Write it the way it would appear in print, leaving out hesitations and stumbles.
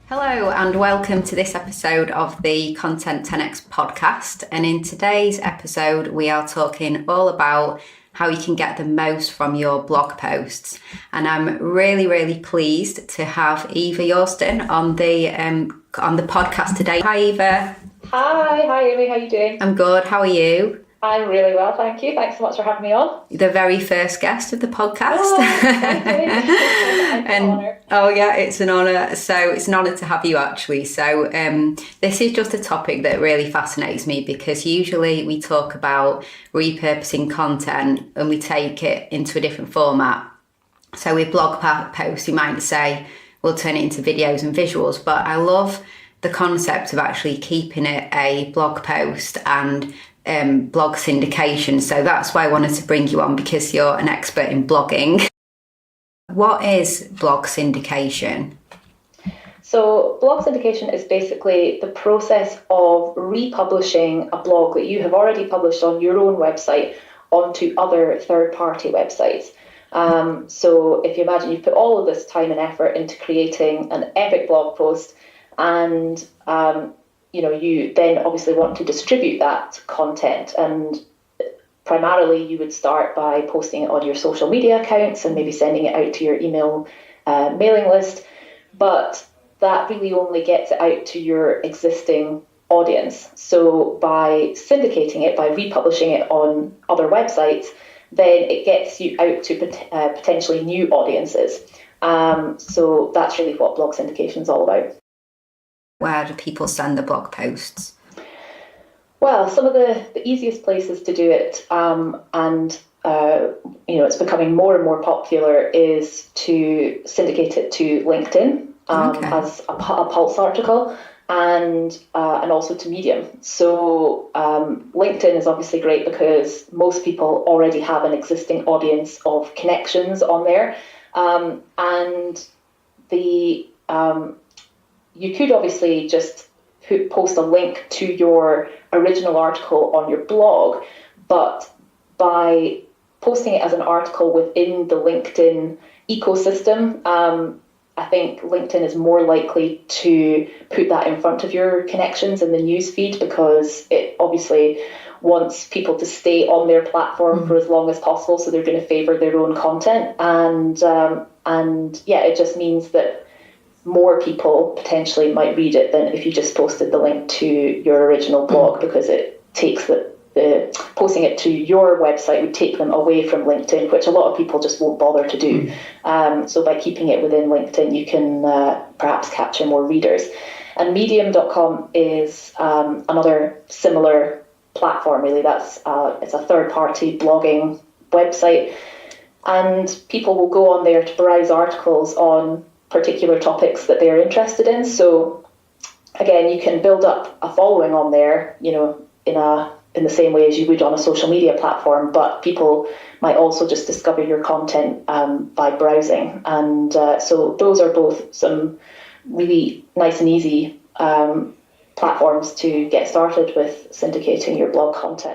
Hello and welcome to this episode of the Content 10x podcast. And in today's episode, we are talking all about how you can get the most from your blog posts. And I'm really pleased to have Yva Yorston on the podcast today. Hi, Yva. Hi Amy, how are you doing? I'm good. How are you? I'm really well, thank you. Thanks so much for having me on. The very first guest of the podcast. Oh, thank you. It's an honour. So it's an honour to have you actually. So this is just a topic that really fascinates me because usually we talk about repurposing content and we take it into a different format. So with blog posts, you might say we'll turn it into videos and visuals, but I love the concept of actually keeping it a blog post and blog syndication. So that's why I wanted to bring you on, because you're an expert in blogging. What is blog syndication? So blog syndication is basically the process of republishing a blog that you have already published on your own website onto other third-party websites. So if you imagine you've put all of this time and effort into creating an epic blog post, and you then obviously want to distribute that content, and primarily you would start by posting it on your social media accounts and maybe sending it out to your email mailing list, but that really only gets it out to your existing audience. So by syndicating it, by republishing it on other websites, then it gets you out to potentially new audiences. So that's really what blog syndication is all about. Where do people send the blog posts? Well, some of the easiest places to do it, it's becoming more and more popular, is to syndicate it to LinkedIn as a Pulse article, and also to Medium. So LinkedIn is obviously great because most people already have an existing audience of connections on there, you could obviously just post a link to your original article on your blog, but by posting it as an article within the LinkedIn ecosystem, I think LinkedIn is more likely to put that in front of your connections in the news feed, because it obviously wants people to stay on their platform for as long as possible, so they're going to favour their own content, and it just means that more people potentially might read it than if you just posted the link to your original blog, because it takes the posting it to your website would take them away from LinkedIn, which a lot of people just won't bother to do. So by keeping it within LinkedIn, you can perhaps capture more readers. And medium.com is another similar platform, really. It's a third-party blogging website, and people will go on there to browse articles on particular topics that they're interested in. So again, you can build up a following on there, in the same way as you would on a social media platform, but people might also just discover your content by browsing. And so those are both some really nice and easy platforms to get started with syndicating your blog content.